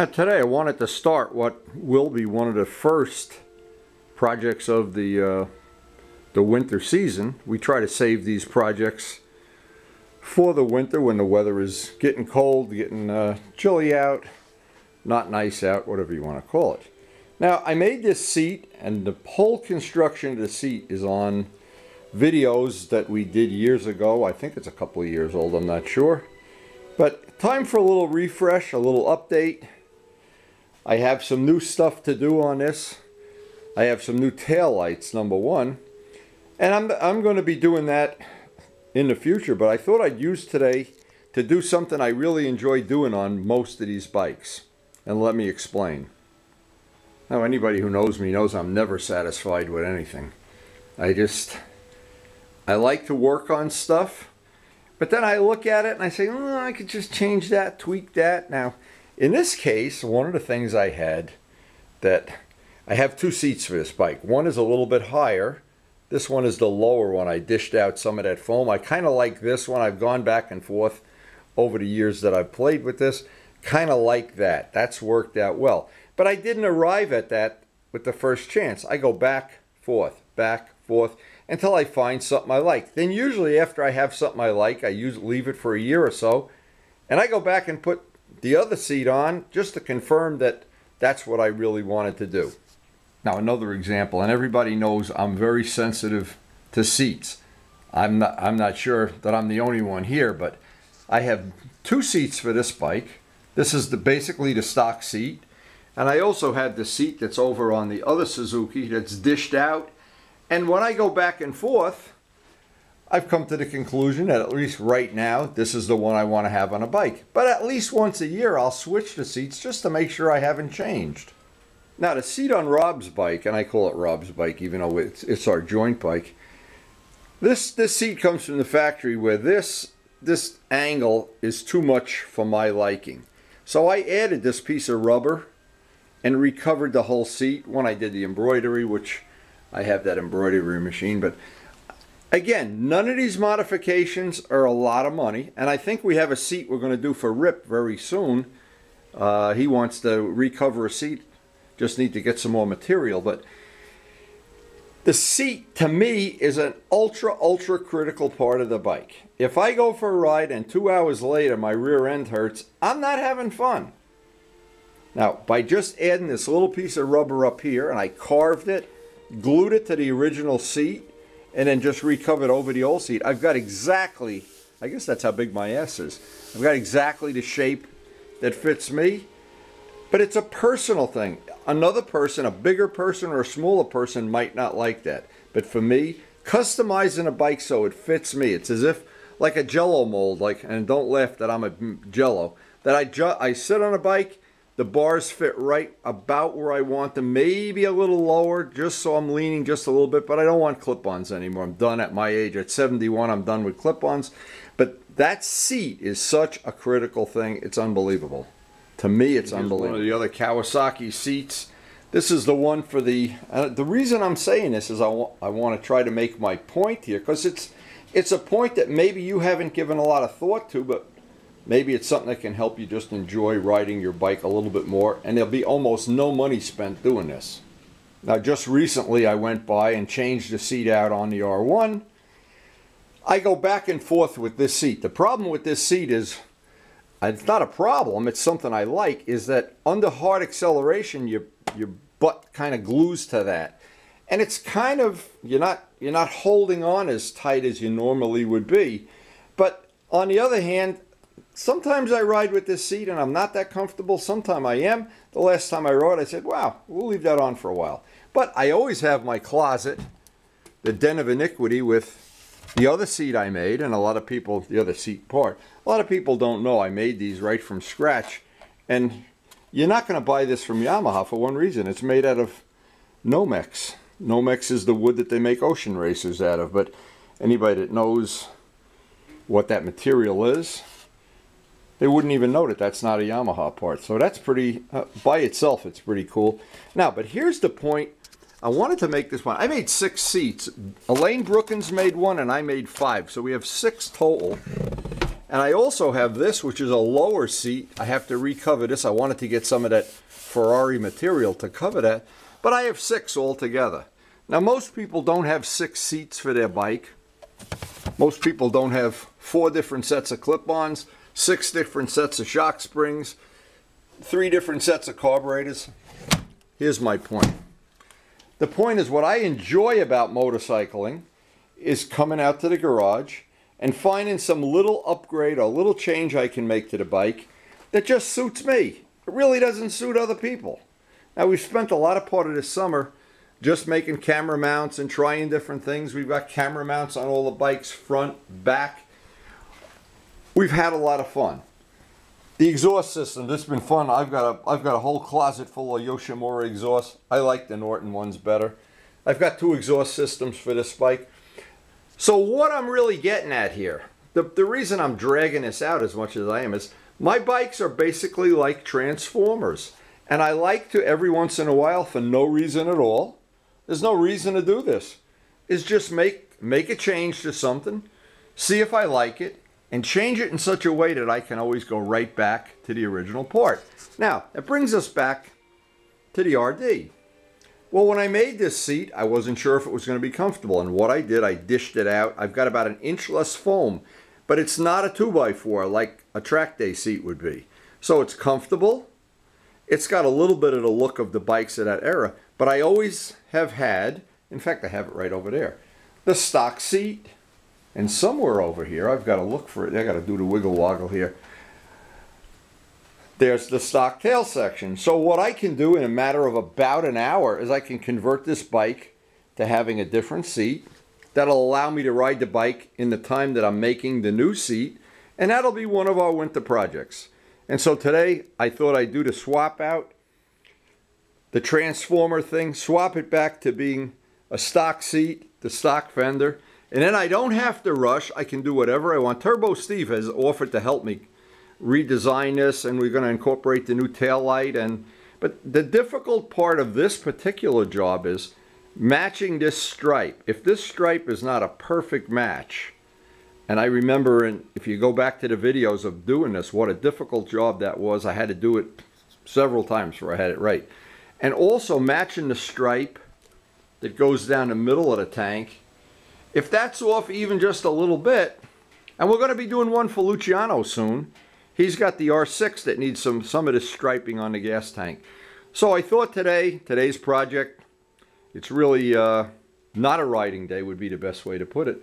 Today I wanted to start what will be one of the first projects of the winter season. We try to save these projects for the winter when the weather is getting cold, getting chilly out, not nice out, whatever you want to call it. Now I made this seat, and the whole construction of the seat is on videos that we did years ago. I think it's a couple of years old, I'm not sure. But time for a little refresh, a little update. I have some new stuff to do on this. I have some new tail lights, number one. And I'm going to be doing that in the future, but I thought I'd use today to do something I really enjoy doing on most of these bikes. And let me explain. Now, anybody who knows me knows I'm never satisfied with anything. I like to work on stuff, but then I look at it and I say, oh, I could just change that, tweak that. Now, in this case, one of the things I had, that I have two seats for this bike. One is a little bit higher. This one is the lower one. I dished out some of that foam. I kind of like this one. I've gone back and forth over the years that I've played with this. Kind of like that. That's worked out well. But I didn't arrive at that with the first chance. I go back, forth, until I find something I like. Then usually after I have something I like, I leave it for a year or so, and I go back and put the other seat on just to confirm that that's what I really wanted to do. Now another example, and everybody knows I'm very sensitive to seats. I'm not sure that I'm the only one here, but I have two seats for this bike. This is basically the stock seat, and I also have the seat that's over on the other Suzuki that's dished out. And when I go back and forth, I've come to the conclusion that at least right now, this is the one I want to have on a bike. But at least once a year, I'll switch the seats just to make sure I haven't changed. Now, the seat on Rob's bike, and I call it Rob's bike even though it's our joint bike, this seat comes from the factory where this angle is too much for my liking. So I added this piece of rubber and recovered the whole seat when I did the embroidery, which I have that embroidery machine. But again, none of these modifications are a lot of money, and I think we have a seat we're going to do for Rip very soon. He wants to recover a seat, just need to get some more material. But the seat, to me, is an ultra critical part of the bike. If I go for a ride and 2 hours later my rear end hurts, I'm not having fun. Now, by just adding this little piece of rubber up here, and I carved it, glued it to the original seat, and then just recovered over the old seat, I've got exactly, I guess that's how big my ass is, I've got exactly the shape that fits me. But it's a personal thing. Another person, a bigger person or a smaller person, might not like that. But for me, customizing a bike so it fits me, it's as if like a Jello mold, and don't laugh that I'm a Jello, that I sit on a bike, the bars fit right about where I want them, maybe a little lower, just so I'm leaning just a little bit, but I don't want clip-ons anymore. I'm done at my age. At 71, I'm done with clip-ons. But that seat is such a critical thing. It's unbelievable. To me, it's unbelievable. One of the other Kawasaki seats. This is the one for the reason I'm saying this is I want to try to make my point here, because it's a point that maybe you haven't given a lot of thought to, but maybe it's something that can help you just enjoy riding your bike a little bit more, and there'll be almost no money spent doing this. Now, just recently I went by and changed the seat out on the R1. I go back and forth with this seat. The problem with this seat is, it's not a problem, it's something I like, is that under hard acceleration your butt kind of glues to that. And it's kind of, you're not holding on as tight as you normally would be. But on the other hand, sometimes I ride with this seat and I'm not that comfortable. Sometimes I am. The last time I rode, I said, wow, we'll leave that on for a while. But I always have my closet, the den of iniquity, with the other seat I made, and a lot of people, the other seat part, a lot of people don't know I made these right from scratch. And you're not going to buy this from Yamaha for one reason. It's made out of Nomex. Nomex is the wood that they make ocean racers out of. But anybody that knows what that material is, they wouldn't even know that that's not a Yamaha part. So that's pretty, by itself, it's pretty cool. Now, but here's the point. I wanted to make this one. I made 6 seats. Elaine Brookins made one and I made 5. So we have 6 total. And I also have this, which is a lower seat. I have to recover this. I wanted to get some of that Ferrari material to cover that, but I have 6 altogether. Now, most people don't have 6 seats for their bike. Most people don't have 4 different sets of clip-ons, 6 different sets of shock springs, 3 different sets of carburetors. Here's my point. The point is, what I enjoy about motorcycling is coming out to the garage and finding some little upgrade or little change I can make to the bike that just suits me. It really doesn't suit other people. Now, we've spent a lot of part of this summer just making camera mounts and trying different things. We've got camera mounts on all the bikes, front, back. We've had a lot of fun. The exhaust system, this has been fun. I've got a whole closet full of Yoshimura exhausts. I like the Norton ones better. I've got 2 exhaust systems for this bike. So what I'm really getting at here, the reason I'm dragging this out as much as I am is my bikes are basically like transformers. And I like to, every once in a while, for no reason at all, there's no reason to do this, is just make a change to something, see if I like it, and change it in such a way that I can always go right back to the original part. Now, that brings us back to the RD. Well, when I made this seat, I wasn't sure if it was going to be comfortable, and what I did, I dished it out. I've got about 1 inch less foam, but it's not a 2x4 like a track day seat would be. So it's comfortable. It's got a little bit of the look of the bikes of that era, but I always have had, in fact, I have it right over there, the stock seat. And somewhere over here, I've got to look for it. I got to do the wiggle woggle here. There's the stock tail section. So what I can do in a matter of about an hour is I can convert this bike to having a different seat. That'll allow me to ride the bike in the time that I'm making the new seat. And that'll be one of our winter projects. And so today, I thought I'd do the swap out, the transformer thing, swap it back to being a stock seat, the stock fender. And then I don't have to rush. I can do whatever I want. Turbo Steve has offered to help me redesign this, and we're going to incorporate the new tail light. But the difficult part of this particular job is matching this stripe. If this stripe is not a perfect match, and I remember, if you go back to the videos of doing this, what a difficult job that was. I had to do it several times before I had it right. And also matching the stripe that goes down the middle of the tank. If that's off even just a little bit, and we're going to be doing one for Luciano soon. He's got the R6 that needs some of this striping on the gas tank. So I thought today's project, it's really not a riding day would be the best way to put it.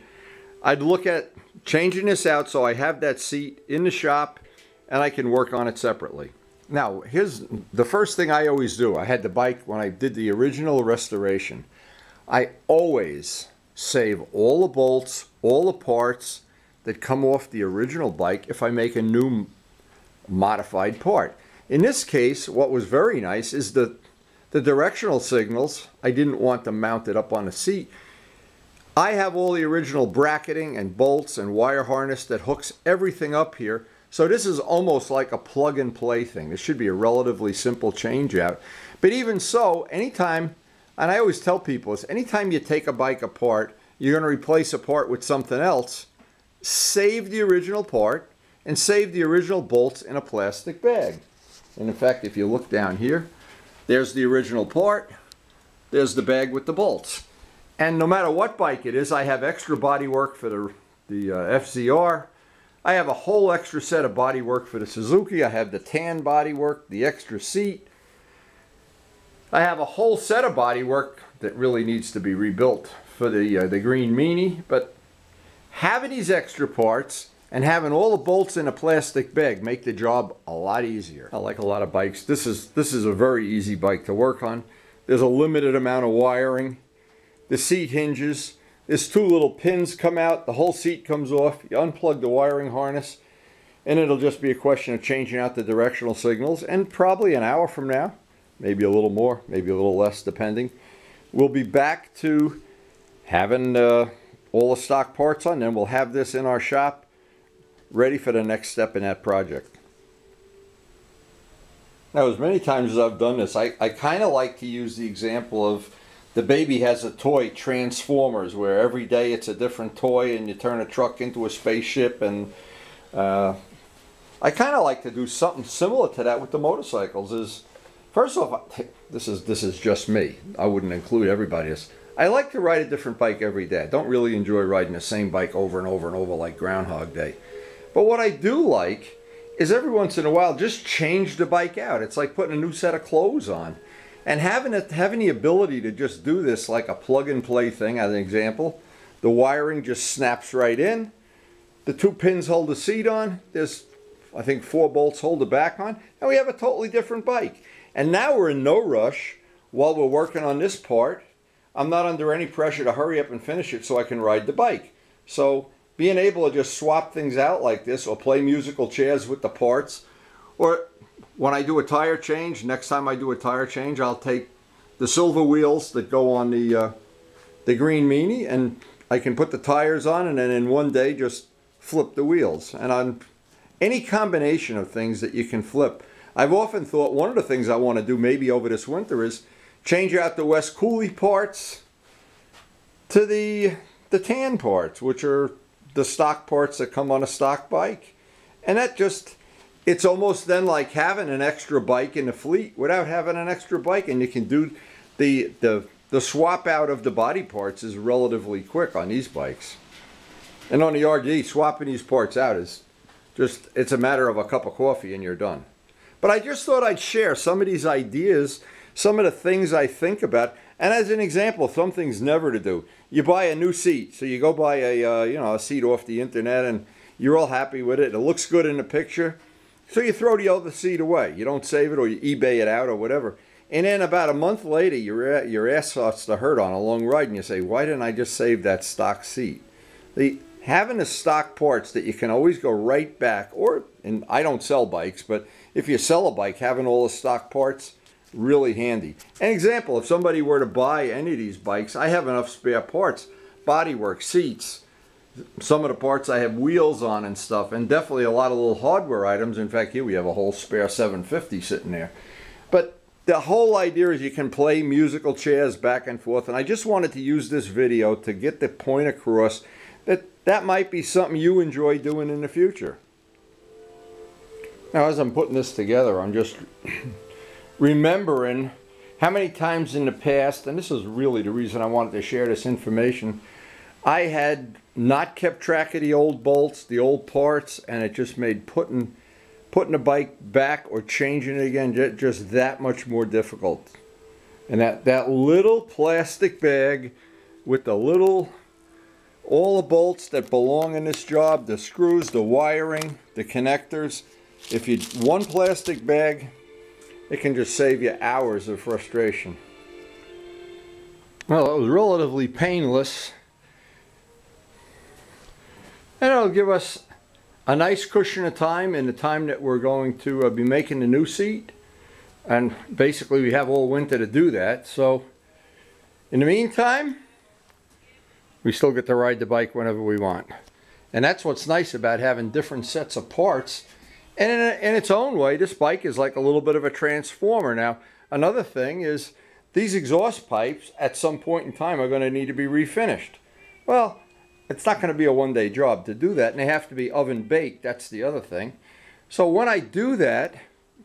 I'd look at changing this out so I have that seat in the shop and I can work on it separately. Now, here's the first thing I always do. I had the bike when I did the original restoration. I always save all the bolts, all the parts that come off the original bike if I make a new modified part. In this case, what was very nice is the directional signals. I didn't want them mounted up on the seat. I have all the original bracketing and bolts and wire harness that hooks everything up here. So this is almost like a plug and play thing. This should be a relatively simple change out. But even so, anytime, and I always tell people is anytime you take a bike apart, you're going to replace a part with something else, save the original part and save the original bolts in a plastic bag. And in fact, if you look down here, there's the original part, there's the bag with the bolts. And no matter what bike it is, I have extra body work for the FZR. I have a whole extra set of body work for the Suzuki. I have the tan body work, the extra seat. I have a whole set of body work that really needs to be rebuilt for the Green Meanie. But having these extra parts and having all the bolts in a plastic bag make the job a lot easier. I like a lot of bikes. This is a very easy bike to work on. There's a limited amount of wiring. The seat hinges. There's 2 little pins come out. The whole seat comes off. You unplug the wiring harness, and it'll just be a question of changing out the directional signals. And probably an hour from now, maybe a little more, maybe a little less, depending, we'll be back to having all the stock parts on. Then we'll have this in our shop, ready for the next step in that project. Now, as many times as I've done this, I kind of like to use the example of the baby has a toy, Transformers, where every day it's a different toy and you turn a truck into a spaceship and I kind of like to do something similar to that with the motorcycles. First off, this is just me. I wouldn't include everybody else. I like to ride a different bike every day. I don't really enjoy riding the same bike over and over and over like Groundhog Day. But what I do like is every once in a while just change the bike out. It's like putting a new set of clothes on. And having the ability to just do this like a plug-and-play thing, as an example. The wiring just snaps right in. The 2 pins hold the seat on. There's, I think, 4 bolts hold the back on. And we have a totally different bike. And now we're in no rush while we're working on this part. I'm not under any pressure to hurry up and finish it so I can ride the bike. So being able to just swap things out like this, or play musical chairs with the parts, or when I do a tire change, next time I do a tire change, I'll take the silver wheels that go on the green Meanie, and I can put the tires on, and then in one day just flip the wheels. And on any combination of things that you can flip. I've often thought one of the things I want to do maybe over this winter is change out the West Cooley parts to the tan parts, which are the stock parts that come on a stock bike. And that just, it's almost then like having an extra bike in the fleet without having an extra bike. And you can do the swap out of the body parts is relatively quick on these bikes. And on the RD, swapping these parts out is just, it's a matter of a cup of coffee and you're done. But I just thought I'd share some of these ideas, some of the things I think about. And as an example, some things never to do. You buy a new seat. So you go buy a seat off the internet and you're all happy with it. It looks good in the picture. So you throw the other seat away. You don't save it, or you eBay it out or whatever. And then about a month later, your ass starts to hurt on a long ride and you say, why didn't I just save that stock seat? Having the stock parts that you can always go right back, or, and I don't sell bikes, but if you sell a bike, having all the stock parts, really handy. An example, if somebody were to buy any of these bikes, I have enough spare parts, bodywork, seats, some of the parts I have wheels on and stuff, and definitely a lot of little hardware items. In fact, here we have a whole spare 750 sitting there. But the whole idea is you can play musical chairs back and forth, and I just wanted to use this video to get the point across that might be something you enjoy doing in the future. Now, as I'm putting this together, I'm just remembering how many times in the past, and this is really the reason I wanted to share this information, I had not kept track of the old bolts, the old parts, and it just made putting the bike back or changing it again just that much more difficult. And that little plastic bag with the little, all the bolts that belong in this job, the screws, the wiring, the connectors. If you one plastic bag, it can just save you hours of frustration. Well, it was relatively painless. And it'll give us a nice cushion of time in the time that we're going to be making the new seat. And basically we have all winter to do that. So in the meantime, we still get to ride the bike whenever we want. And that's what's nice about having different sets of parts. And in its own way, this bike is like a little bit of a transformer. Now, another thing is these exhaust pipes at some point in time are going to need to be refinished. Well, it's not going to be a one-day job to do that, and they have to be oven baked. That's the other thing. So when I do that,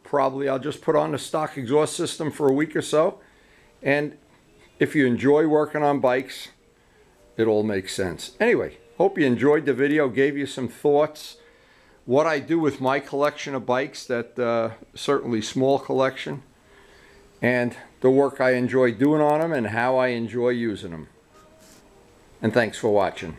probably I'll just put on the stock exhaust system for a week or so. And if you enjoy working on bikes, it all makes sense. Anyway, hope you enjoyed the video, gave you some thoughts. What I do with my collection of bikes, that certainly small collection, and the work I enjoy doing on them and how I enjoy using them. And thanks for watching.